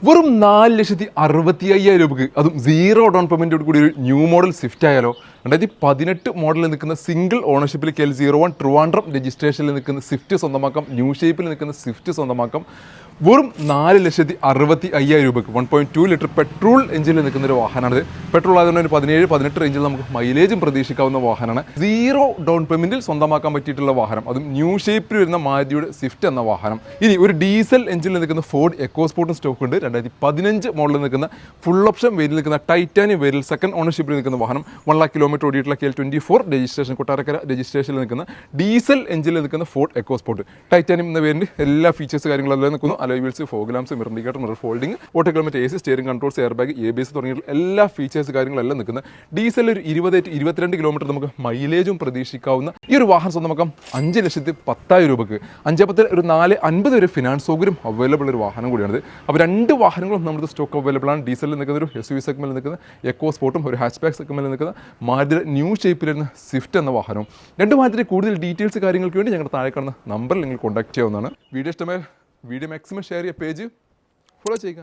വെറും 4,65,000 രൂപയ്ക്ക് അതും സീറോ ഡൗൺ പേയ്മെൻറ്റോട് കൂടി ഒരു ന്യൂ മോഡൽ സ്വിഫ്റ്റ് ആയാലോ. 2018 മോഡലിൽ നിൽക്കുന്ന സിംഗിൾ ഓണർഷിപ്പിൽ KL01 ട്രിവാൻഡ്രം രജിസ്ട്രേഷനിൽ നിൽക്കുന്ന സ്വിഫ്റ്റ് സ്വന്തമാക്കാം. ന്യൂ ഷേപ്പിൽ നിൽക്കുന്ന സ്വിഫ്റ്റ് സ്വന്തമാക്കാം. വെറും 4,65,000 രൂപയ്ക്ക് 1.2 ലിറ്റർ പെട്രോൾ എഞ്ചിനിൽ നിൽക്കുന്ന ഒരു വാഹനമാണിത്. പെട്രോൾ ആയതുകൊണ്ട് ഒരു 17-18 റേഞ്ചിൽ നമുക്ക് മൈലേജും പ്രതീക്ഷിക്കാവുന്ന വാഹനമാണ്. സീറോ ഡൗൺ പേയ്മെൻറ്റിൽ സ്വന്തമാക്കാൻ പറ്റിയിട്ടുള്ള വാഹനം, അതും ന്യൂ ഷേപ്പിൽ വരുന്ന മാരുതിയുടെ സ്വിഫ്റ്റ് എന്ന വാഹനം. ഇനി ഒരു ഡീസൽ എഞ്ചിനിൽ നിൽക്കുന്ന ഫോർഡ് എക്കോസ്പോർട്ടും സ്റ്റോക്ക് ഉണ്ട്. 2015 മോഡലിൽ നിൽക്കുന്ന ഫുൾ ഓപ്ഷൻ വേരിൽ നിൽക്കുന്ന ടൈറ്റാനിയം വേരിൽ സെക്കൻഡ് ഓണർഷിപ്പിൽ നിൽക്കുന്ന വാഹനം. 1 lakh കിലോമീറ്റർ ഓടിയിട്ടുള്ള KL24 രജിസ്ട്രേഷൻ, കൊട്ടാരക്കര രജിസ്ട്രേഷനിൽ നിൽക്കുന്ന ഡീസൽ എഞ്ചിനിൽ നിൽക്കുന്ന ഫോർഡ് എക്കോസ്പോർട്ട്. ടൈറ്റാനിയം എന്ന വേരിൻ്റെ എല്ലാ ഫീച്ചേഴ്സ് കാര്യങ്ങളെല്ലാം നിൽക്കുന്നു. Alloy wheels, fog lamps, mirror indicator, mirror folding, auto climate AC, steering controls, air bag, ABS തുടങ്ങിയിട്ടുള്ള എല്ലാ ഫീച്ചേഴ്സ് കാര്യങ്ങളെല്ലാം നിൽക്കുന്ന ഡീസൽ ഒരു 20-22 കിലോമീറ്റർ നമുക്ക് മൈലേജും പ്രതീക്ഷിക്കാവുന്ന ഈ ഒരു വാഹനം സ്വന്തമാക്കാം 5,10,000 രൂപയ്ക്ക്. 5,10 ഒരു 4,50 വരെ ഫിനാൻസ് സൗകര്യം അവൈലബിൾ ഒരു വാഹനം കൂടിയാണിത്. അപ്പോൾ രണ്ട് വാഹനങ്ങളും നമ്മുടെ സ്റ്റോക്ക് അവൈലബിൾ ആണ്. ഡീസലിൽ നിൽക്കുന്ന ഒരു SUV സെഗ്മെന്റിൽ നിൽക്കുന്ന എക്കോ സ്പോർട്ടും ഒരു ഹാച്ച് ബാക്ക് സെഗ്മെന്റിൽ നിൽക്കുന്ന മാരുതി ന്യൂ ഷേപ്പിൽ വരുന്ന സ്വിഫ്റ്റ് എന്ന വാഹനവും. രണ്ട് വാഹനത്തിൻ്റെ കൂടുതൽ ഡീറ്റെയിൽസ് കാര്യങ്ങൾക്ക് വേണ്ടി ഞങ്ങളുടെ താഴെ കാണുന്ന നമ്പറിൽ നിങ്ങൾ കോൺടാക്ട് ചെയ്യാവുന്നതാണ്. വീഡിയോ ഇഷ്ടമായ വീഡിയോ മാക്സിമം ഷെയർ ചെയ്യുക, പേജ് ഫോളോ ചെയ്യുക.